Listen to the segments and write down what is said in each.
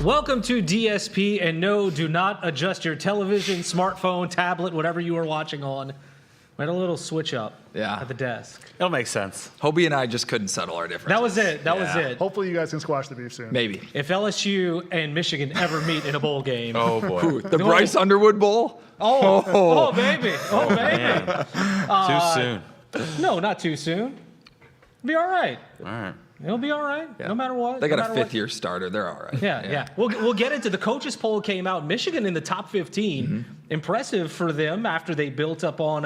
Welcome to DSP, and no, do not adjust your television, smartphone, tablet, whatever you are watching on. We had a little switch up at the desk. It'll make sense. Hobie and I just couldn't settle our differences. That was it. That was it. Hopefully you guys can squash the beef soon. Maybe. If LSU and Michigan ever meet in a bowl game. Oh, boy. Ooh, the Bryce Underwood Bowl? Oh, baby. Oh, baby. Too soon. No, not too soon. Be all right. All right. It'll be all right, no matter what. They got no a fifth-year starter. They're all right. Yeah. We'll get into the coaches poll came out. Michigan in the top 15. Mm-hmm. Impressive for them after they built up on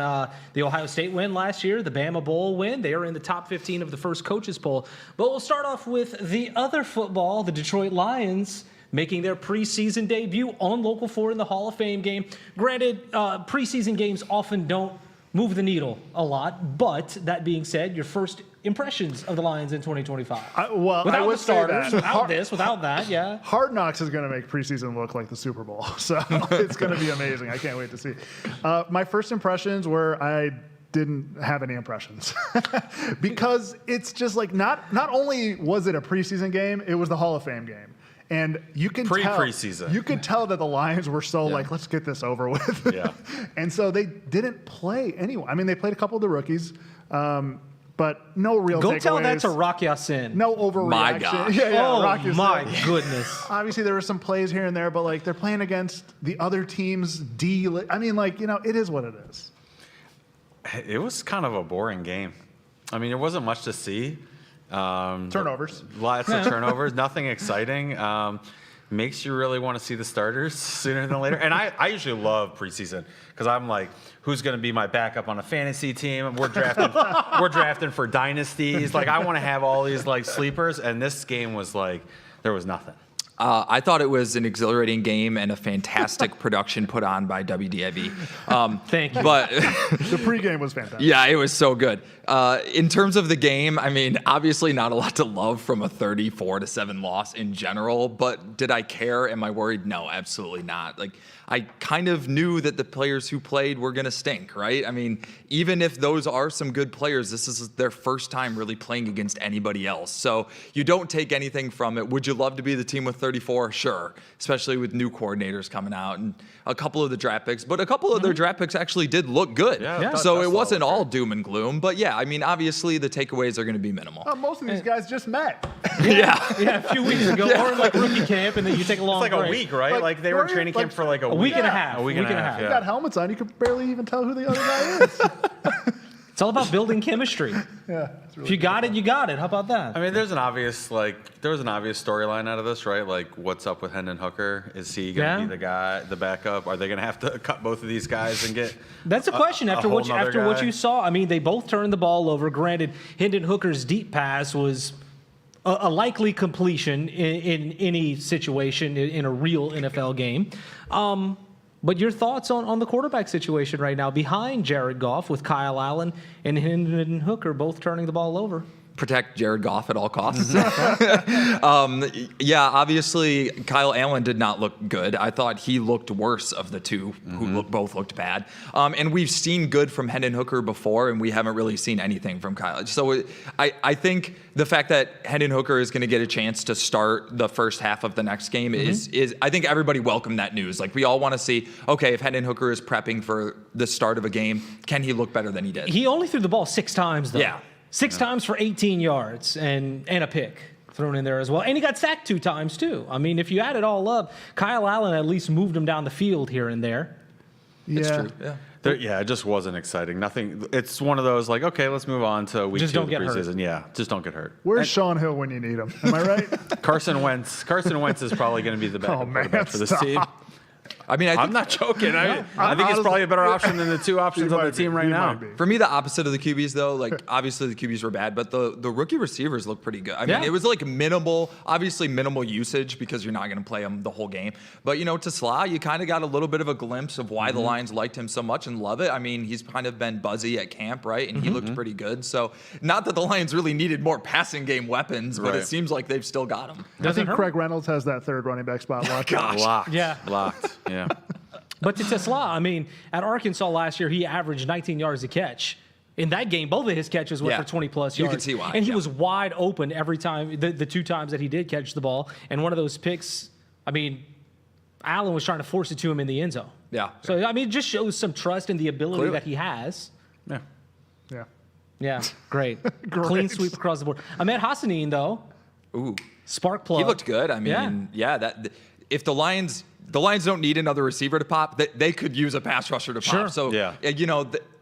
the Ohio State win last year, the Bama Bowl win. They are in the top 15 of the first coaches poll. But we'll start off with the other football, the Detroit Lions, making their preseason debut on Local 4 in the Hall of Fame game. Granted, preseason games often don't move the needle a lot, but that being said, your first impressions of the Lions in 2025. Without the starters, without that, yeah. Hard Knocks is going to make preseason look like the Super Bowl, so it's going to be amazing. I can't wait to see. My first impressions were I didn't have any impressions because it's just like not only was it a preseason game, it was the Hall of Fame game. And you can preseason. You could tell that the Lions were so like, let's get this over with. Yeah. And so they didn't play anyone. I mean, they played a couple of the rookies, but no real takeaways. Go tell that to Rock Ya-Sin. No overreaction. My gosh. Rock Ya-Sin. My goodness. Obviously, there were some plays here and there, but like they're playing against the other team's D. I mean, like, it is what it is. It was kind of a boring game. I mean, there wasn't much to see. Turnovers. Lots of turnovers. Nothing exciting. Makes you really want to see the starters sooner than later. And I usually love preseason because I'm like, who's going to be my backup on a fantasy team? We're drafting for dynasties. Like, I want to have all these like sleepers. And this game was like, there was nothing. I thought it was an exhilarating game and a fantastic production put on by WDIV. Thank you. But The pregame was fantastic. yeah, it was so good. In terms of the game, I mean, obviously not a lot to love from a 34-7 loss in general, but did I care? Am I worried? No, absolutely not. Like, I kind of knew that the players who played were going to stink, right? I mean, even if those are some good players, this is their first time really playing against anybody else. So you don't take anything from it. Would you love to be the team with 34? Sure, especially with new coordinators coming out and a couple of the draft picks. But a couple of their draft picks actually did look good. Yeah. So it wasn't all doom and gloom. But yeah, I mean, obviously the takeaways are going to be minimal. Most of these guys just met. Yeah, a few weeks ago, or in like rookie camp, and then you take a long It's like break. a week, right? Like they were in training camp for like a week. Week and a half. A week and a half. You Yeah. got helmets on. You could barely even tell who the other guy is. It's all about building chemistry. Yeah. It's really If you got it, you got it. How about that? I mean, there was an obvious storyline out of this, right? Like, what's up with Hendon Hooker? Is he going to be the backup? Are they going to have to cut both of these guys and get? That's a question after whole what nother guy? you saw. I mean, they both turned the ball over. Granted, Hendon Hooker's deep pass was a likely completion in any situation in a real NFL game. But your thoughts on the quarterback situation right now behind Jared Goff with Kyle Allen and Hendon Hooker both turning the ball over? protect Jared Goff at all costs. Yeah, obviously Kyle Allen did not look good. I thought he looked worse of the two who both looked bad. And we've seen good from Hendon Hooker before, and we haven't really seen anything from Kyle. So I think the fact that Hendon Hooker is going to get a chance to start the first half of the next game is I think everybody welcomed that news. Like, we all want to see, okay, if Hendon Hooker is prepping for the start of a game, can he look better than he did? He only threw the ball 6 times, though. Yeah. 6 times for 18 yards and a pick thrown in there as well. And he got sacked 2 times, too. I mean, if you add it all up, Kyle Allen at least moved him down the field here and there. It's Yeah. true. Yeah. Yeah, it just wasn't exciting. Nothing. It's one of those like, okay, let's move on to week Just 2 don't of the get hurt. preseason. Yeah, just don't get hurt. Where's Sean Hill when you need him? Am I right? Carson Wentz. Carson Wentz is probably going to be the backup man, quarterback for this stop. team. I mean, I think I'm not joking. I think it's probably a better option than the 2 options on the team right now. for me, the opposite of the QBs, though, like, obviously the QBs were bad, but the rookie receivers look pretty good. I mean, it was like minimal usage because you're not going to play him the whole game. But, you know, to Sla, you kind of got a little bit of a glimpse of why the Lions liked him so much and love it. I mean, he's kind of been buzzy at camp, right? And he looked pretty good. So, not that the Lions really needed more passing game weapons, but it Right. seems like they've still got them. I think Craig Reynolds has that third running back spot locked. Locked. Yeah. Locked. Yeah. But to Tesla, I mean, at Arkansas last year, he averaged 19 yards a catch. In that game, both of his catches were Yeah. for 20-plus You yards. can see why, And he yeah. was wide open every time, the 2 times that he did catch the ball. And one of those picks I mean, Allen was trying to force it to him in the end zone. Yeah. So, I mean, it just shows some trust in the ability Clearly. that he has. Yeah. Yeah. Yeah, great. Great. Clean sweep across the board. Ahmed Hassanin, though, Ooh. spark plug. He looked good. I mean, that if the Lions don't need another receiver to pop, they could use a pass rusher to pop. Sure. So, Yeah.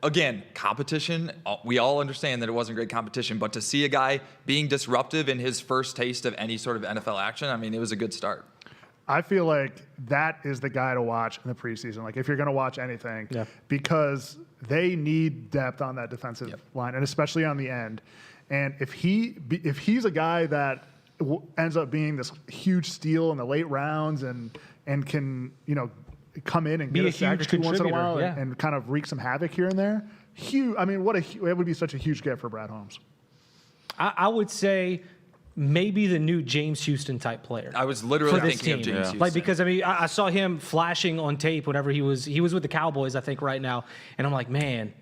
Again, competition, we all understand that it wasn't great competition, but to see a guy being disruptive in his first taste of any sort of NFL action, I mean, it was a good start. I feel like that is the guy to watch in the preseason. Like if you're going to watch anything, because they need depth on that defensive line, and especially on the end. And if he's a guy that ends up being this huge steal in the late rounds and can come in and Be get a a sack or huge two once in a while contributor, and kind of wreak some havoc here and there. Huge. I mean, it would be such a huge get for Brad Holmes. I would say maybe the new James Houston type player. I was literally for this thinking of team. James Houston. Like, because I mean, I saw him flashing on tape whenever he was with the Cowboys, I think, right now, and I'm like, man,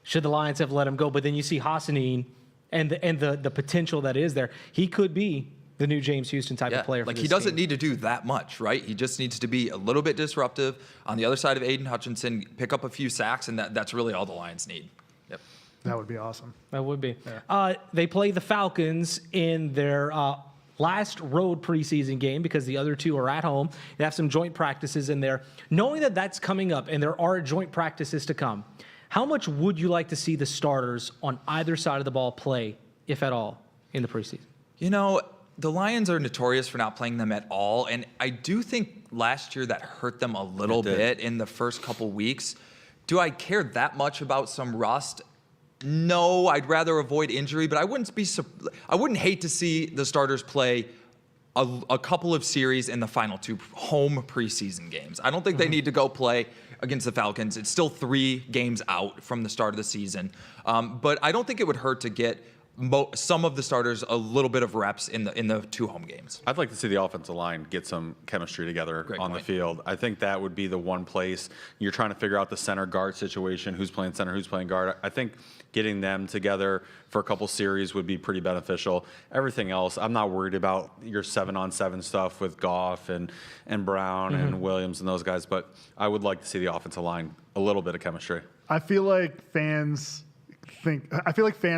should the Lions have let him go? But then you see Hassanin and the potential that is there. He could be the new James Houston type of player. For like this he doesn't team. need to do that much, right? He just needs to be a little bit disruptive on the other side of Aiden Hutchinson, pick up a few sacks, and that's really all the Lions need. Yep. That would be awesome. That would be. They play the Falcons in their last road preseason game because the other two are at home. They have some joint practices in there. Knowing that that's coming up and there are joint practices to come, how much would you like to see the starters on either side of the ball play, if at all, in the preseason? The Lions are notorious for not playing them at all, and I do think last year that hurt them a little bit in the first couple weeks. Do I care that much about some rust? No, I'd rather avoid injury, but I wouldn't hate to see the starters play a couple of series in the final two home preseason games. I don't think they need to go play against the Falcons. It's still 3 games out from the start of the season, but I don't think it would hurt to get some of the starters a little bit of reps in the 2 home games. I'd like to see the offensive line get some chemistry together on the field. I think that would be the one place you're trying to figure out the center guard situation, who's playing center, who's playing guard. I think getting them together for a couple series would be pretty beneficial. Everything else, I'm not worried about your 7-on-7 stuff with Goff and Brown and Williams and those guys, but I would like to see the offensive line a little bit of chemistry. I feel like fans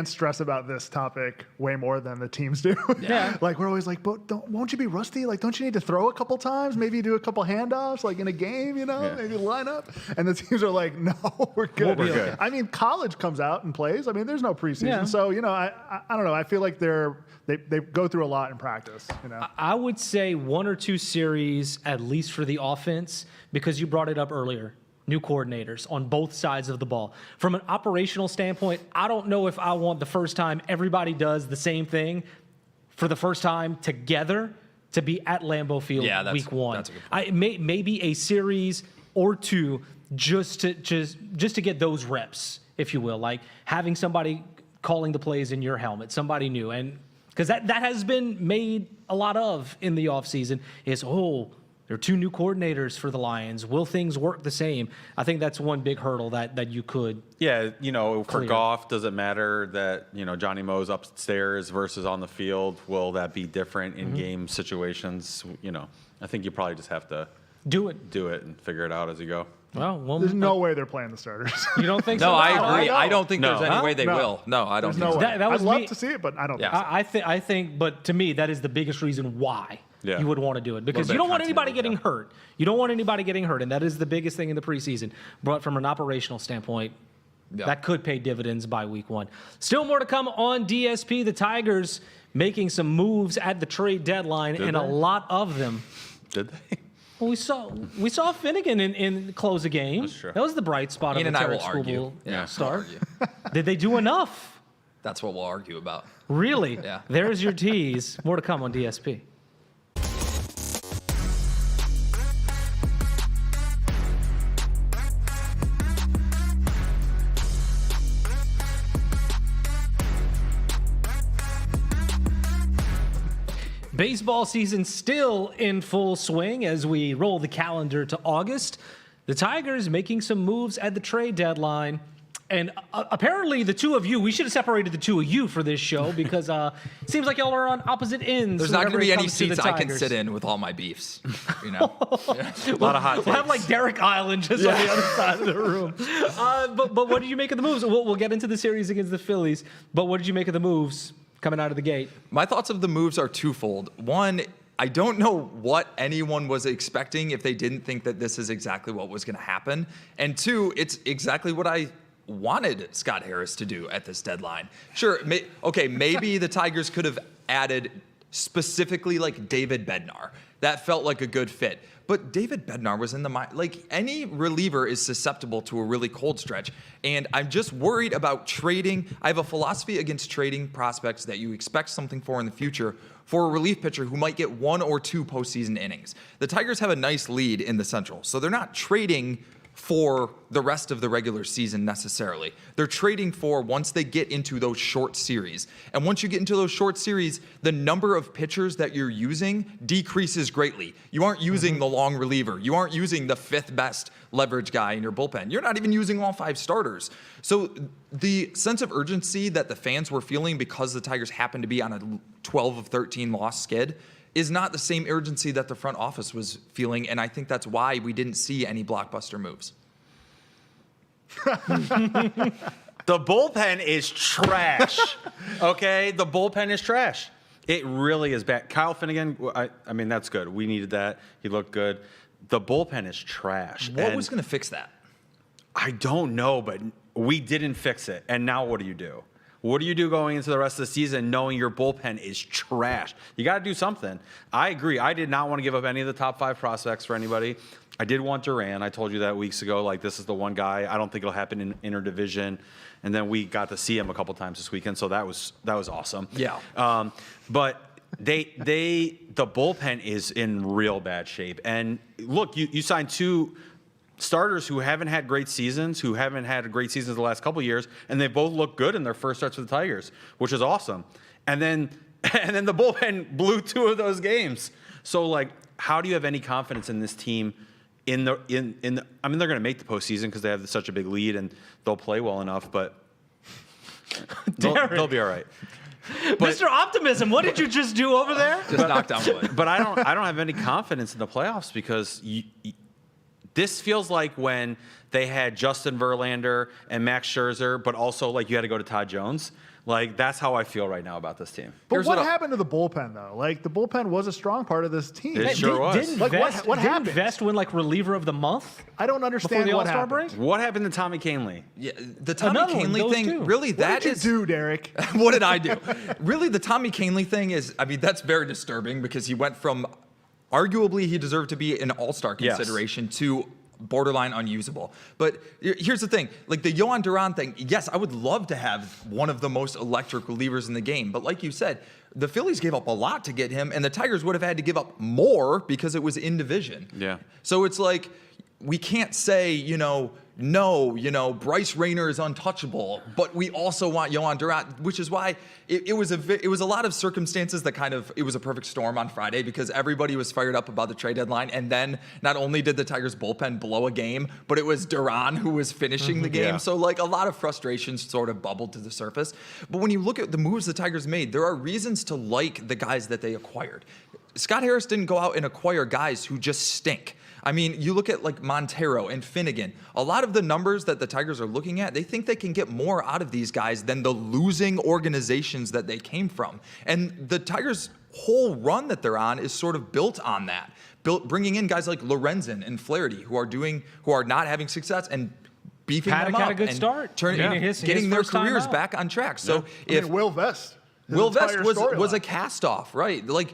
stress about this topic way more than the teams do. Yeah. Like we're always like, but won't you be rusty? Like, don't you need to throw a couple times? Maybe do a couple handoffs, like in a game, maybe line up. And the teams are like, no, we're good. We're good. I mean, college comes out and plays. I mean, there's no preseason. Yeah. So, I don't know. I feel like they go through a lot in practice, I would say 1 or 2 series at least for the offense, because you brought it up earlier. New coordinators on both sides of the ball. From an operational standpoint, I don't know if I want the first time everybody does the same thing for the first time together to be at Lambeau Field week 1. That's a good point. Maybe a series or 2 just to get those reps, if you will, like having somebody calling the plays in your helmet, somebody new, and because that has been made a lot of in the offseason is there are 2 new coordinators for the Lions. Will things work the same? I think that's one big hurdle that you could. Yeah, for clear. Goff, does it matter that, Johnny Moe's upstairs versus on the field? Will that be different in game situations? I think you probably just have to Do it. and figure it out as you go. Well, There's no way they're playing the starters. you don't think so? No, I agree. know. I don't think No. there's any way they No. will. No, I don't There's think no so. way. That was I'd love me. to see it, but I don't Yeah. think so. I think, but to me, that is the biggest reason why you would want to do it, because bit you don't want continuity, anybody getting hurt. You don't want anybody getting hurt, and that is the biggest thing in the preseason. But from an operational standpoint, that could pay dividends by week 1. Still more to come on DSP. The Tigers making some moves at the trade deadline, and a they? lot of them. Did they? Well, we saw Finnegan in close a game. That's true. That was the bright spot Ian of and the I will Tarek argue. School Yeah, we'll start. argue. Did they do enough? That's what we'll argue about. Really? Yeah. There's your tease. More to come on DSP. Baseball season still in full swing as we roll the calendar to August. The Tigers making some moves at the trade deadline. And apparently, the two of you, we should have separated the two of you for this show because it seems like y'all are on opposite ends. There's not going to whenever be it any comes to the seats I can Tigers. sit in with all my beefs. You know, A lot of hot takes. We'll have like Derek Island just on the other side of the room. But what did you make of the moves? We'll get into the series against the Phillies. But what did you make of the moves coming out of the gate? My thoughts of the moves are twofold. One, I don't know what anyone was expecting if they didn't think that this is exactly what was going to happen. And two, it's exactly what I wanted Scott Harris to do at this deadline. Sure, maybe the Tigers could have added specifically like David Bednar. That felt like a good fit. But David Bednar was in the mind. Like, any reliever is susceptible to a really cold stretch. And I'm just worried about trading. I have a philosophy against trading prospects that you expect something for in the future for a relief pitcher who might get 1 or 2 postseason innings. The Tigers have a nice lead in the Central, so they're not trading for the rest of the regular season necessarily. They're trading for once they get into those short series. And once you get into those short series, the number of pitchers that you're using decreases greatly. You aren't using the long reliever. You aren't using the 5th best leverage guy in your bullpen. You're not even using all 5 starters. So the sense of urgency that the fans were feeling because the Tigers happened to be on a 12 of 13 loss skid is not the same urgency that the front office was feeling, and I think that's why we didn't see any blockbuster moves. The bullpen is trash. Okay? The bullpen is trash. It really is bad. Kyle Finnegan, I mean, that's good. We needed that. He looked good. The bullpen is trash. What was going to fix that? I don't know, but we didn't fix it. And now what do you do? What do you do going into the rest of the season knowing your bullpen is trash? You got to do something. I agree. I did not want to give up any of the top 5 prospects for anybody. I did want Duran. I told you that weeks ago. Like, this is the one guy. I don't think it'll happen in interdivision. And then we got to see him a couple times this weekend, so that was awesome. Yeah. But the bullpen is in real bad shape. And look, you signed 2 starters who haven't had great seasons, the last couple of years, and they both look good in their first starts for the Tigers, which is awesome. And then the bullpen blew 2 of those games. So, like, how do you have any confidence in this team? I mean, they're going to make the postseason because they have such a big lead and they'll play well enough, but they'll be all right. Mr. Optimism, what did you just do over there? Just knock down wood. But I don't have any confidence in the playoffs because this feels like when they had Justin Verlander and Max Scherzer, but also like you had to go to Todd Jones. Like, that's how I feel right now about this team. But Here's what what happened to the bullpen, though? Like, the bullpen was a strong part of this team. It sure was. Didn't Like, Vest, what didn't happened? Vest win like reliever of the month I don't before understand the what All-Star happened. break? What happened to Tommy Kahnle? Yeah, the Tommy Another one, Kahnle those thing, two. really, What did you do, Derek? What did I do? Really, the Tommy Kahnle thing is, I mean, that's very disturbing because he went from arguably he deserved to be an all-star Yes. consideration to borderline unusable. But here's the thing, like the Yohan Duran thing, yes, I would love to have one of the most electric relievers in the game. But like you said, the Phillies gave up a lot to get him, and the Tigers would have had to give up more because it was in division. Yeah. So it's like, we can't say, no, Bryce Rayner is untouchable, but we also want Yohan Duran, which is why it was a lot of circumstances that it was a perfect storm on Friday because everybody was fired up about the trade deadline. And then not only did the Tigers bullpen blow a game, but it was Duran who was finishing the game. Yeah. So like a lot of frustrations sort of bubbled to the surface. But when you look at the moves the Tigers made, there are reasons to like the guys that they acquired. Scott Harris didn't go out and acquire guys who just stink. I mean, you look at like Montero and Finnegan. A lot of the numbers that the Tigers are looking at, they think they can get more out of these guys than the losing organizations that they came from. And the Tigers' whole run that they're on is sort of built on that. Bringing in guys like Lorenzen and Flaherty who are not having success and beefing Paddock them up had a good and start. getting their first time careers out. back on track. So I mean, Will Vest. his Will Vest entire was storyline. a cast-off, right? Like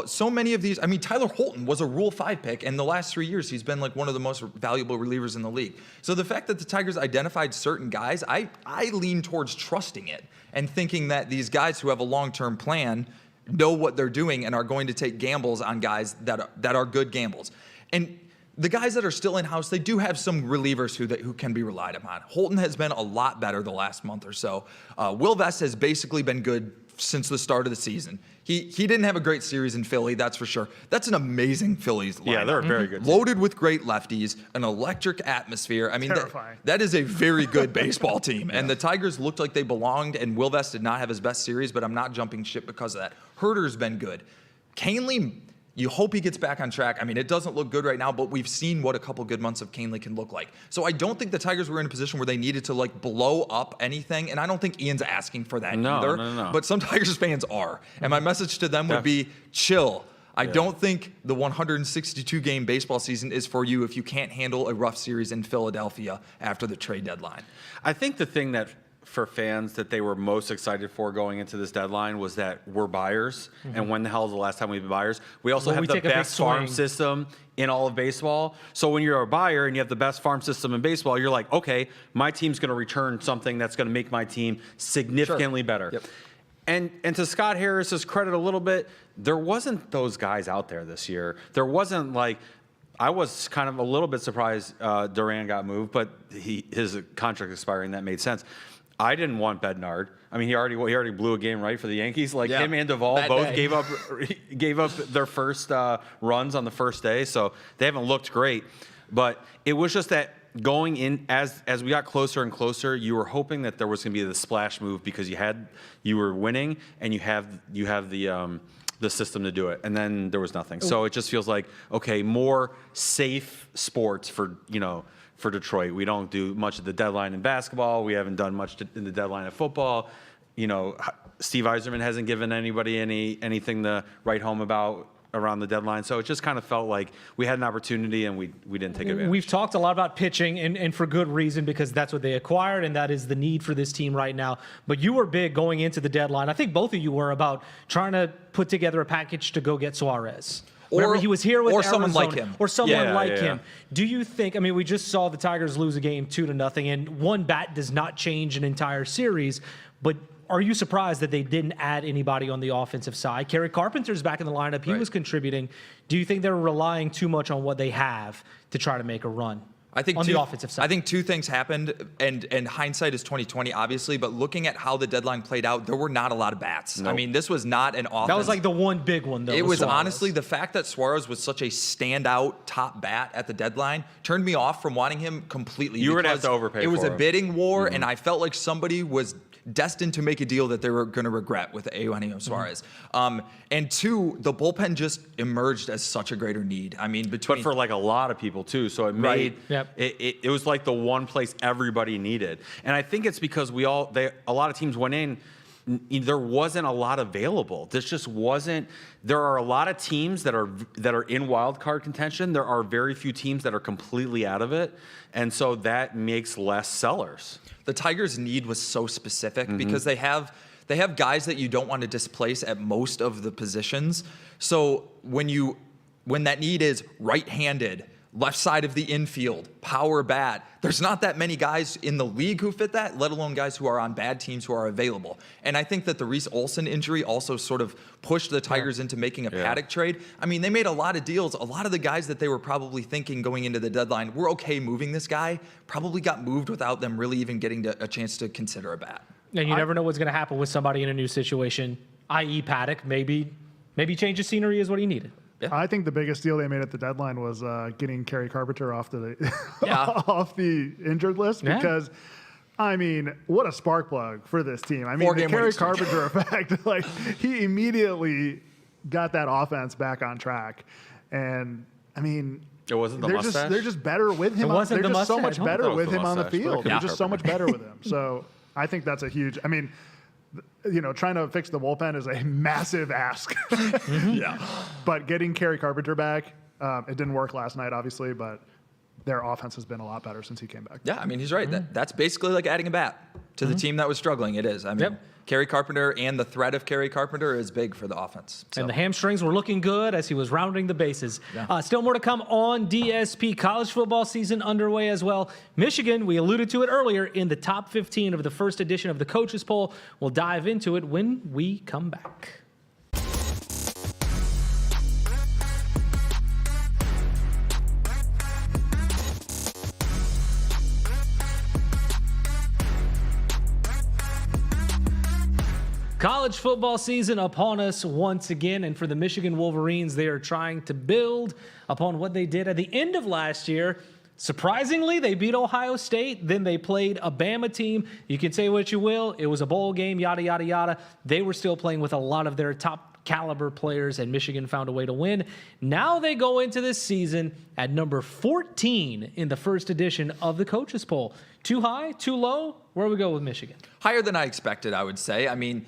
so many of these. I mean, Tyler Holton was a Rule 5 pick, and the last 3 years he's been like one of the most valuable relievers in the league. So the fact that the Tigers identified certain guys, I lean towards trusting it and thinking that these guys who have a long-term plan know what they're doing and are going to take gambles on guys that are good gambles. And the guys that are still in-house, they do have some relievers who can be relied upon. Holton has been a lot better the last month or so. Will Vest has basically been good since the start of the season. He didn't have a great series in Philly, that's for sure. That's an amazing Phillies lineup. Yeah, they're very good. Loaded with great lefties, an electric atmosphere. I mean, Terrifying. that is a very good baseball team. And the Tigers looked like they belonged, and Will Vest did not have his best series, but I'm not jumping ship because of that. Herter's been good. Canely, you hope he gets back on track. I mean, it doesn't look good right now, but we've seen what a couple good months of Canely can look like. So I don't think the Tigers were in a position where they needed to like blow up anything, and I don't think Ian's asking for that either. No. But some Tigers fans are. And my message to them would be chill. I don't think the 162-game baseball season is for you if you can't handle a rough series in Philadelphia after the trade deadline. I think the thing that for fans that they were most excited for going into this deadline was that we're buyers. And when the hell is the last time we've been buyers? We also have the best farm system in all of baseball. So when you're a buyer and you have the best farm system in baseball, you're like, okay, my team's going to return something that's going to make my team significantly better. Yep. And to Scott Harris's credit a little bit, there wasn't those guys out there this year. There wasn't like, I was kind of a little bit surprised Duran got moved, but his contract expiring, that made sense. I didn't want Bednard. I mean, he already blew a game, right, for the Yankees. Like him and Duvall both gave up their first runs on the first day, so they haven't looked great. But it was just that going in as we got closer and closer, you were hoping that there was going to be the splash move because you were winning and you have the system to do it, and then there was nothing. So it just feels like, okay, more safe sports for Detroit. We don't do much at the deadline in basketball. We haven't done much in the deadline of football. Steve Yzerman hasn't given anybody anything to write home about around the deadline. So it just kind of felt like we had an opportunity and we didn't take advantage. We've talked a lot about pitching and for good reason, because that's what they acquired and that is the need for this team right now. But you were big going into the deadline. I think both of you were about trying to put together a package to go get Suarez. Whenever he was here with or Arizona, someone like him. Or someone like him. Yeah. Do you think, I mean, we just saw the Tigers lose a game 2-0, and one bat does not change an entire series, but are you surprised that they didn't add anybody on the offensive side? Kerry Carpenter's back in the lineup. He was contributing. Do you think they're relying too much on what they have to try to make a run? I think on the offensive side. I think two things happened, and hindsight is 2020, obviously. But looking at how the deadline played out, there were not a lot of bats. Nope. I mean, this was not an offense. That was like the one big one, though. It was Suarez. honestly the fact that Suarez was such a standout top bat at the deadline turned me off from wanting him completely. You were going to have to overpay. It was for a him. bidding war, and I felt like somebody was destined to make a deal that they were going to regret with Eugenio Suarez. And two, the bullpen just emerged as such a greater need. I mean, But for like a lot of people too, so it made it was like the one place everybody needed, and I think it's because a lot of teams went in. There wasn't a lot available. This just wasn't. There are a lot of teams that are in wild card contention. There are very few teams that are completely out of it, and so that makes less sellers. The Tigers' need was so specific because they have guys that you don't want to displace at most of the positions. So when that need is right-handed, left side of the infield, power bat, there's not that many guys in the league who fit that, let alone guys who are on bad teams who are available. And I think that the Reese Olson injury also sort of pushed the Tigers into making a Paddock trade. I mean, they made a lot of deals. A lot of the guys that they were probably thinking going into the deadline, we're okay moving this guy, probably got moved without them really even getting a chance to consider a bat. And you never know what's going to happen with somebody in a new situation, i.e. Paddock. Maybe change of scenery is what he needed. Yeah. I think the biggest deal they made at the deadline was getting Kerry Carpenter off the off the injured list because, I mean, what a spark plug for this team. I mean, the Kerry Carpenter effect, like he immediately got that offense back on track, and I mean. It wasn't the mustache? They're just better with him. They're just so much better with him on the field. They're just so much better with him. So I think that's a huge. I mean, trying to fix the bullpen is a massive ask. But getting Kerry Carpenter back, it didn't work last night, obviously, but their offense has been a lot better since he came back. Yeah, I mean, he's right. That's basically like adding a bat to the team that was struggling. It is. I mean, Kerry Carpenter and the threat of Kerry Carpenter is big for the offense. So. And the hamstrings were looking good as he was rounding the bases. Still more to come on DSP. College football season underway as well. Michigan, we alluded to it earlier, in the top 15 of the first edition of the Coaches Poll. We'll dive into it when we come back. College football season upon us once again, and for the Michigan Wolverines, they are trying to build upon what they did at the end of last year. Surprisingly, they beat Ohio State. Then they played a Bama team. You can say what you will. It was a bowl game, yada, yada, yada. They were still playing with a lot of their top caliber players, and Michigan found a way to win. Now they go into this season at number 14 in the first edition of the Coaches Poll. Too high? Too low? Where do we go with Michigan? Higher than I expected, I would say. I mean,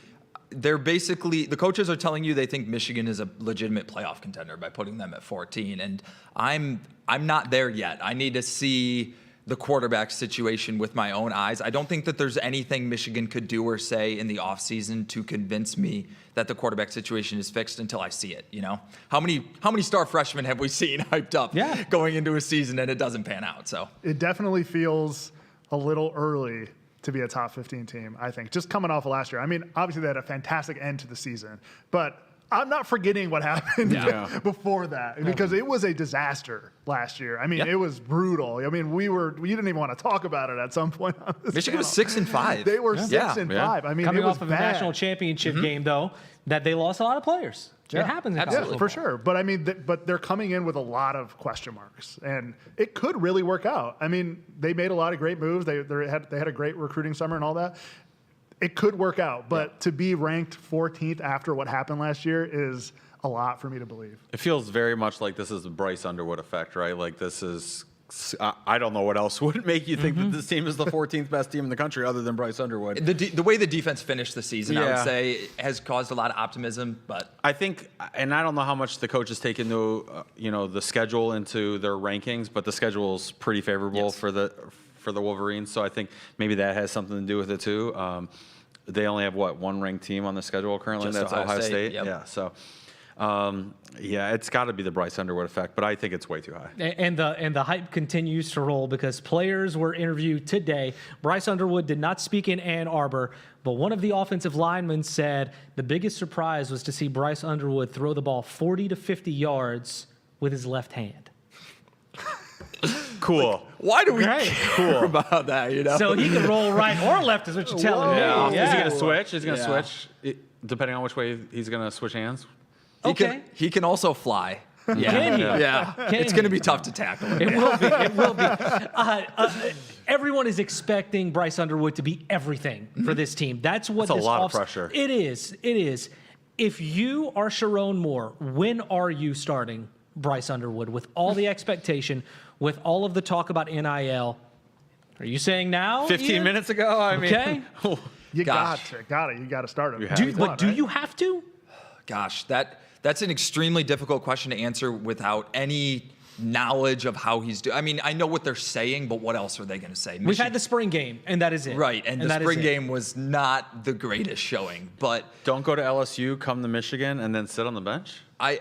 they're basically, the coaches are telling you they think Michigan is a legitimate playoff contender by putting them at 14. And I'm not there yet. I need to see the quarterback situation with my own eyes. I don't think that there's anything Michigan could do or say in the offseason to convince me that the quarterback situation is fixed until I see it, you know? How many star freshmen have we seen hyped up going into a season and it doesn't pan out? So it definitely feels a little early to be a top 15 team, I think, just coming off of last year. I mean, obviously they had a fantastic end to the season, but I'm not forgetting what happened before that, because it was a disaster last year. I mean, it was brutal. I mean, we didn't even want to talk about it at some point on this Michigan was channel. 6-5. They were 6-5. I mean, coming it was off of bad. a national championship game, though, that they lost a lot of players. It happens in college Absolutely, football. for sure. But I mean, but they're coming in with a lot of question marks, and it could really work out. I mean, they made a lot of great moves. They had a great recruiting summer and all that. It could work out, but to be ranked 14th after what happened last year is a lot for me to believe. It feels very much like this is the Bryce Underwood effect, right? Like this is, I don't know what else would make you think that this team is the 14th best team in the country other than Bryce Underwood. The way the defense finished the season, I would say, has caused a lot of optimism. But I think, and I don't know how much the coaches take into, the schedule into their rankings, but the schedule is pretty favorable for the Wolverines. So I think maybe that has something to do with it too. They only have one ranked team on the schedule currently. Just That's Ohio State. Yep. Yeah. So. It's got to be the Bryce Underwood effect, but I think it's way too high. And the hype continues to roll because players were interviewed today. Bryce Underwood did not speak in Ann Arbor, but one of the offensive linemen said the biggest surprise was to see Bryce Underwood throw the ball 40 to 50 yards with his left hand. Cool. Why do we care about that? You know, so he can roll right or left, is what you're telling me. Is he going to switch? Is he going to switch? Depending on which way he's going to switch hands. He can also fly. Can he? It's going to be tough to tackle. It will be. It will be. Everyone is expecting Bryce Underwood to be everything for this team. That's what That's a lot of pressure. It is. It is. If you are Sharon Moore, when are you starting Bryce Underwood with all the expectation, with all of the talk about NIL? Are you saying now? 15 minutes ago? I mean, You got it. You got to start him. Do you have to? Gosh, that's an extremely difficult question to answer without any knowledge of how he's doing. I mean, I know what they're saying, but what else are they going to say? We've had the spring game, and that is it. Right, and the spring game was not the greatest showing. But don't go to LSU, come to Michigan, and then sit on the bench? I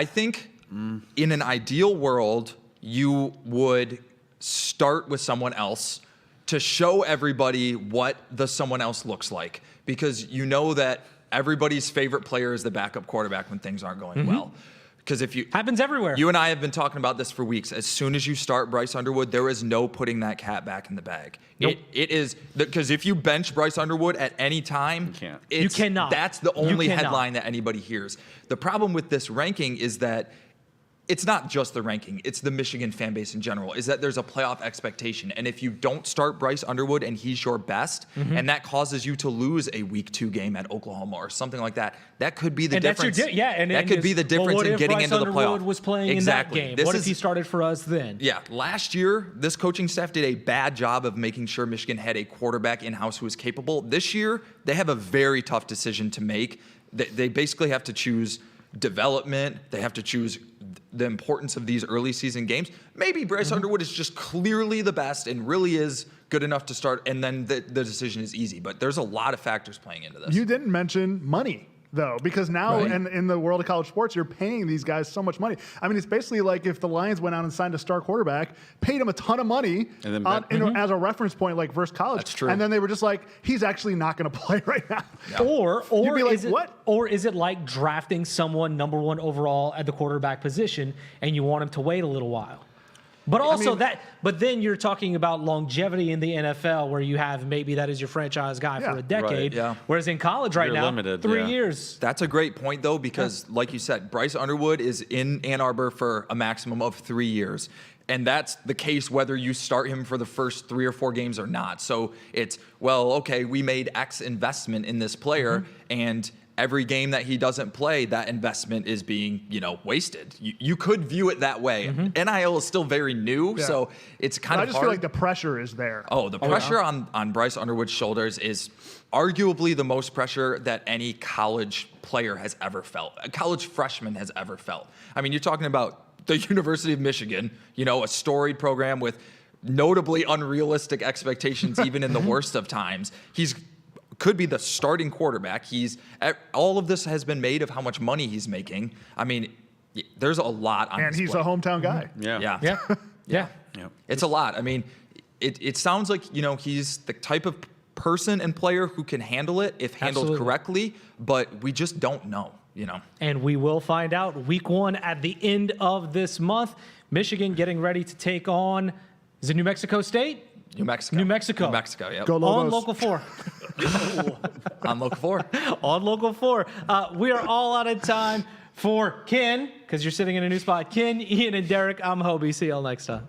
think in an ideal world, you would start with someone else to show everybody what the someone else looks like, because you know that everybody's favorite player is the backup quarterback when things aren't going well. Because if you happens everywhere. You and I have been talking about this for weeks. As soon as you start Bryce Underwood, there is no putting that cat back in the bag. Nope. It is because if you bench Bryce Underwood at any time, you cannot. That's the only headline that anybody hears. The problem with this ranking is that it's not just the ranking, it's the Michigan fan base in general, is that there's a playoff expectation. And if you don't start Bryce Underwood and he's your best, and that causes you to lose a week 2 game at Oklahoma or something like that, that could be the difference. That could be the difference in getting into the playoff. What if Bryce Underwood was playing in that game? What if he started for us then? Yeah, last year, this coaching staff did a bad job of making sure Michigan had a quarterback in-house who was capable. This year, they have a very tough decision to make. They basically have to choose development. They have to choose the importance of these early season games. Maybe Bryce Underwood is just clearly the best and really is good enough to start, and then the decision is easy. But there's a lot of factors playing into this. You didn't mention money, though, because now in the world of college sports, you're paying these guys so much money. I mean, it's basically like if the Lions went out and signed a star quarterback, paid him a ton of money and then, as a reference point, like versus college. That's true. And then they were just like, he's actually not going to play right now. Yeah. Or you'd be like, is it, what? Or is it like drafting someone number 1 overall at the quarterback position and you want him to wait a little while? But also but then you're talking about longevity in the NFL where you have maybe that is your franchise guy for a decade. Right, yeah. Whereas in college right You're now, limited, 3 years. That's a great point, though, because like you said, Bryce Underwood is in Ann Arbor for a maximum of 3 years. And that's the case whether you start him for the first 3 or 4 games or not. So it's, well, okay, we made X investment in this player, and every game that he doesn't play, that investment is being, wasted. You could view it that way. NIL is still very new, so it's kind of hard. I just feel like the pressure is there. Oh, the pressure on Bryce Underwood's shoulders is arguably the most pressure that any college player has ever felt, a college freshman has ever felt. I mean, you're talking about the University of Michigan, a storied program with notably unrealistic expectations, even in the worst of times. Could be the starting quarterback. All of this has been made of how much money he's making. I mean, there's a lot on And his he's plate. a hometown guy. Yeah. It's a lot. I mean, it sounds like, he's the type of person and player who can handle it if handled Absolutely. correctly, but we just don't know, And we will find out week 1 at the end of this month. Michigan getting ready to take on, is it New Mexico State? New Mexico. New Mexico. New Mexico, yep. Go Lobos. On Local 4. On Local 4. On Local 4. We are all out of time for Ken, because you're sitting in a new spot. Ken, Ian, and Derek, I'm Hobie. See y'all next time.